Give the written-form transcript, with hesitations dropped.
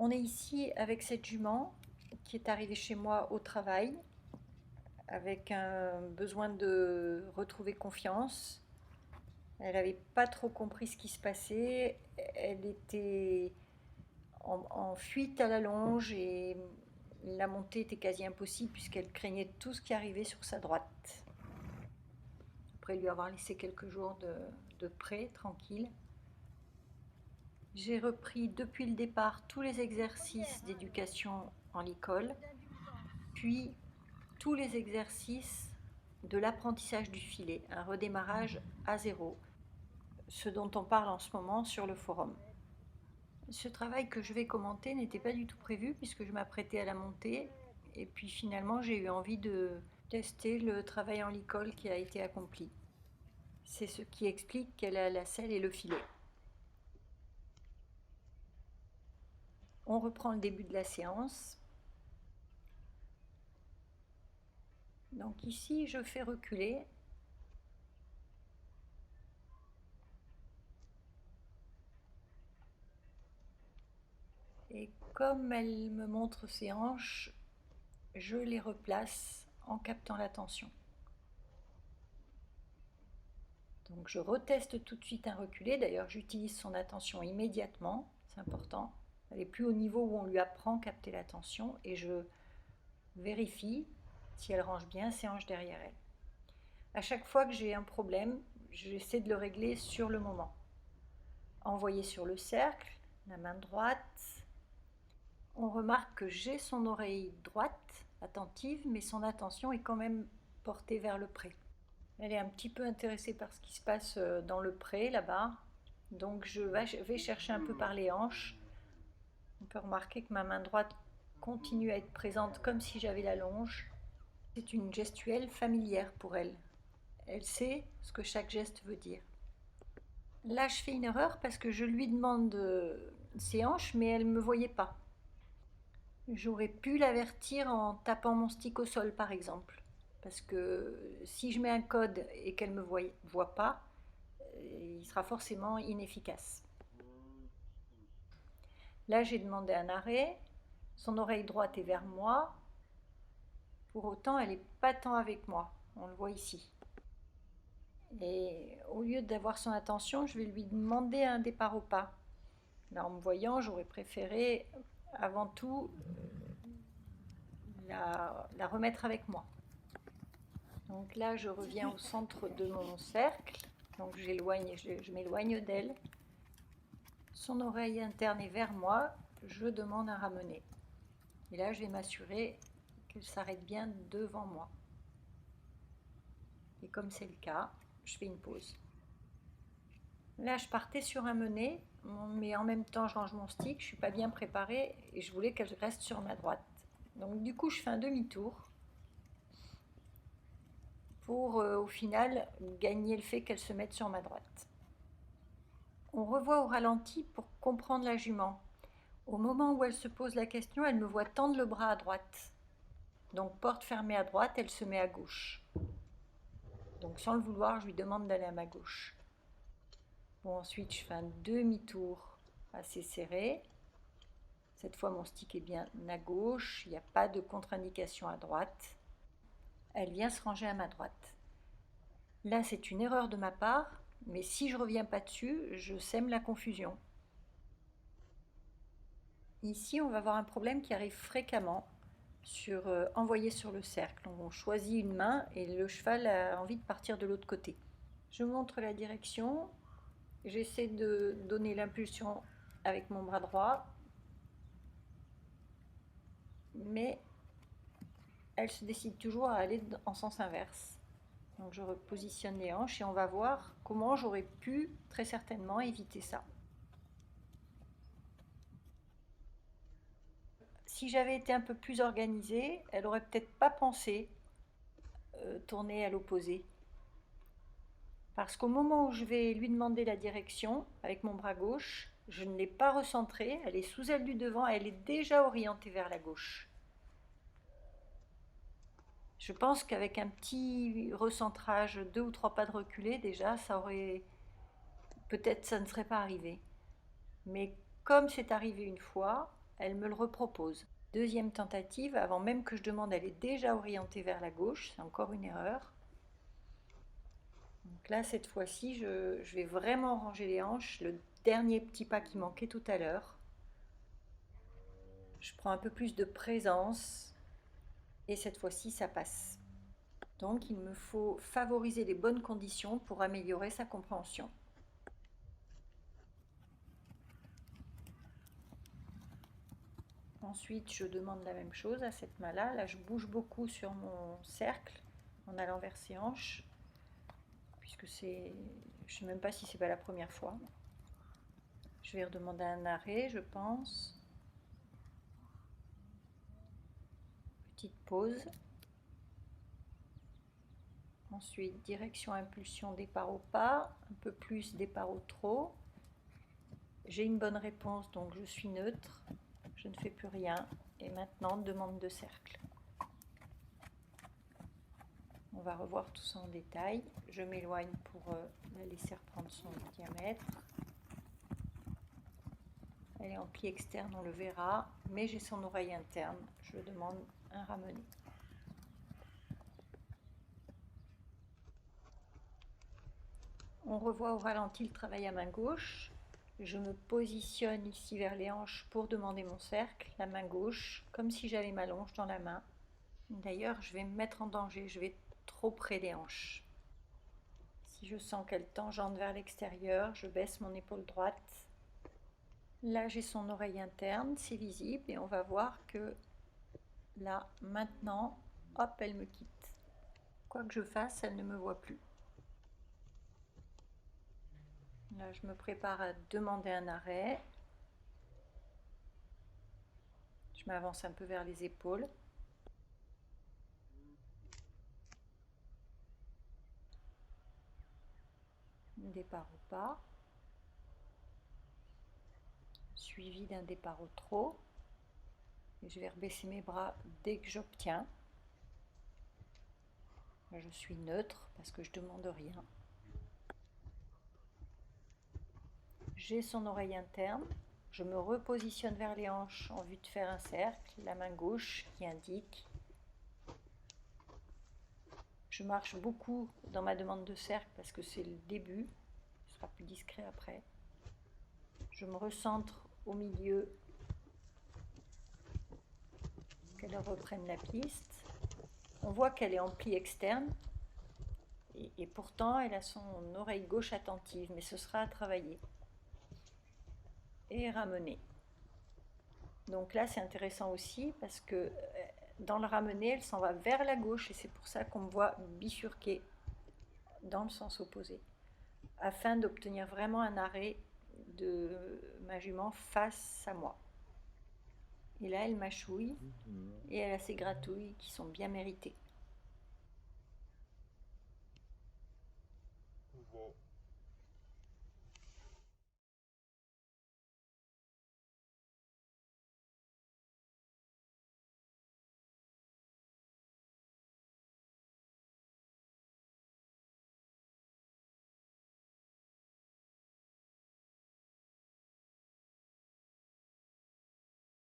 On est ici avec cette jument qui est arrivée chez moi au travail avec un besoin de retrouver confiance. Elle n'avait pas trop compris ce qui se passait. Elle était en fuite à la longe et la montée était quasi impossible puisqu'elle craignait tout ce qui arrivait sur sa droite. Après lui avoir laissé quelques jours de près, tranquille. J'ai repris depuis le départ tous les exercices d'éducation en l'école, puis tous les exercices de l'apprentissage du filet, un redémarrage à zéro, ce dont on parle en ce moment sur le forum. Ce travail que je vais commenter n'était pas du tout prévu puisque je m'apprêtais à la monter et puis finalement j'ai eu envie de tester le travail en l'école qui a été accompli. C'est ce qui explique qu'elle a la selle et le filet. On reprend le début de la séance. Donc ici, je fais reculer. Et comme elle me montre ses hanches, je les replace en captant la tension. Donc je reteste tout de suite un reculé. D'ailleurs, j'utilise son attention immédiatement. C'est important. Elle est plus au niveau où on lui apprend à capter la tension. Et je vérifie si elle range bien ses hanches derrière elle. À chaque fois que j'ai un problème, j'essaie de le régler sur le moment. Envoyer sur le cercle, la main droite. On remarque que j'ai son oreille droite, attentive, mais son attention est quand même portée vers le pré. Elle est un petit peu intéressée par ce qui se passe dans le pré, là-bas. Donc je vais chercher un peu par les hanches. On peut remarquer que ma main droite continue à être présente comme si j'avais la longe. C'est une gestuelle familière pour elle. Elle sait ce que chaque geste veut dire. Là, je fais une erreur parce que je lui demande ses hanches, mais elle ne me voyait pas. J'aurais pu l'avertir en tapant mon stick au sol, par exemple. Parce que si je mets un code et qu'elle ne me voit pas, il sera forcément inefficace. Là, j'ai demandé un arrêt. Son oreille droite est vers moi. Pour autant, elle n'est pas tant avec moi. On le voit ici. Et au lieu d'avoir son attention, je vais lui demander un départ au pas. Là, en me voyant, j'aurais préféré avant tout la remettre avec moi. Donc là, je reviens au centre de mon cercle. Donc je m'éloigne d'elle. Son oreille interne est vers moi. Je demande à ramener. Et là, je vais m'assurer qu'elle s'arrête bien devant moi. Et comme c'est le cas, je fais une pause. Là, je partais sur un mené, mais en même temps, je range mon stick. Je ne suis pas bien préparée et je voulais qu'elle reste sur ma droite. Donc du coup, je fais un demi-tour pour au final gagner le fait qu'elle se mette sur ma droite. On revoit au ralenti pour comprendre la jument. Au moment où elle se pose la question, elle me voit tendre le bras à droite. Donc porte fermée à droite, elle se met à gauche. Donc sans le vouloir, je lui demande d'aller à ma gauche. Bon, ensuite, je fais un demi-tour assez serré. Cette fois, mon stick est bien à gauche, il n'y a pas de contre-indication à droite. Elle vient se ranger à ma droite. Là, c'est une erreur de ma part, mais si je ne reviens pas dessus, je sème la confusion. Ici, on va avoir un problème qui arrive fréquemment sur envoyer sur le cercle. On choisit une main et le cheval a envie de partir de l'autre côté. Je montre la direction, j'essaie de donner l'impulsion avec mon bras droit, mais elle se décide toujours à aller en sens inverse. Donc je repositionne les hanches et on va voir comment j'aurais pu très certainement éviter ça. Si j'avais été un peu plus organisée, elle aurait peut-être pas pensé tourner à l'opposé. Parce qu'au moment où je vais lui demander la direction avec mon bras gauche, je ne l'ai pas recentrée, elle est sous elle du devant, elle est déjà orientée vers la gauche. Je pense qu'avec un petit recentrage, 2 ou 3 pas de reculé, déjà, peut-être ça ne serait pas arrivé. Mais comme c'est arrivé une fois, elle me le repropose. Deuxième tentative, avant même que je demande, elle est déjà orientée vers la gauche, c'est encore une erreur. Donc là, cette fois-ci, je vais vraiment ranger les hanches, le dernier petit pas qui manquait tout à l'heure. Je prends un peu plus de présence et cette fois-ci, ça passe. Donc, il me faut favoriser les bonnes conditions pour améliorer sa compréhension. Ensuite, je demande la même chose à cette main-là. Là, je bouge beaucoup sur mon cercle en allant vers ses hanches, puisque c'est... Je ne sais même pas si c'est pas la première fois. Je vais redemander un arrêt, je pense. Petite pause. Ensuite, direction impulsion, départ au pas, un peu plus départ au trot. J'ai une bonne réponse, donc je suis neutre. Je ne fais plus rien. Et maintenant, demande de cercle. On va revoir tout ça en détail. Je m'éloigne pour la laisser reprendre son diamètre. Elle est en pli externe, on le verra, mais j'ai son oreille interne. Je demande un ramené. On revoit au ralenti le travail à main gauche. Je me positionne ici vers les hanches pour demander mon cercle, la main gauche, comme si j'avais ma longe dans la main. D'ailleurs, je vais me mettre en danger, je vais trop près des hanches. Si je sens qu'elle tangente vers l'extérieur, je baisse mon épaule droite. Là, j'ai son oreille interne, c'est visible, et on va voir que là, maintenant, hop, elle me quitte. Quoi que je fasse, elle ne me voit plus. Là, je me prépare à demander un arrêt. Je m'avance un peu vers les épaules. Départ au pas. Suivi d'un départ au trot. Et je vais rebaisser mes bras dès que j'obtiens. Je suis neutre parce que je ne demande rien. J'ai son oreille interne. Je me repositionne vers les hanches en vue de faire un cercle. La main gauche qui indique. Je marche beaucoup dans ma demande de cercle parce que c'est le début. Ce sera plus discret après. Je me recentre au milieu. Qu'elle reprenne la piste. On voit qu'elle est en pli externe. Et pourtant, elle a son oreille gauche attentive, mais ce sera à travailler. Et ramener. Donc là, c'est intéressant aussi parce que dans le ramener, elle s'en va vers la gauche et c'est pour ça qu'on me voit bifurquer dans le sens opposé, afin d'obtenir vraiment un arrêt de ma jument face à moi. Et là, elle mâchouille et elle a ses gratouilles qui sont bien méritées.